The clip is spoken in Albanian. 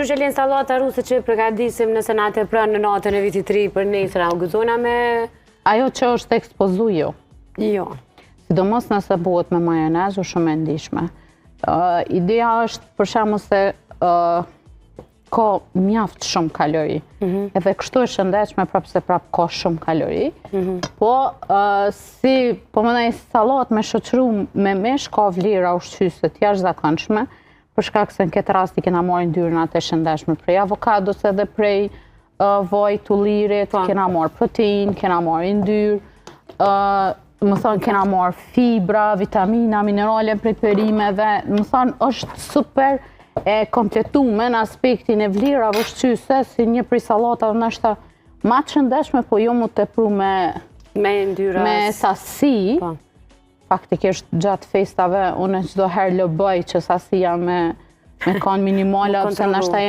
Kështu që linë sallata ruse që përgatisim nëse na të pranë në natën e vitit ri për nesër, a u gëzona me... Ajo që është ekspozu jo. Jo. Sidomos nëse bëhet me majonez, është shumë e ndihshme. Ideja është për shembull se ka mjaft shumë kalori. Edhe kështu është shëndetshme prapë se prapë ka shumë kalori. Po si po mendoj sallatë me shoqëru me mish ka vlera ushqyese të jashtëzakonshme, për shkak se në këtë rast i kena marrë yndyrnat e shëndetshme prej avokados edhe prej vaj të ullirit, kena marrë protein, kena marrë yndyrë, më thonë kena marrë fibra, vitamina, minerale prej perimeve, më thonë është super e kompletume në aspektin e vlerave ushqyese si një prej sallatave ndoshta më të shëndetshme, po jo më tepru me yndyrë me sasi. Faktikisht gjatë festave unë çdo herë lëboj që sasia me kanë minimale ose ndoshta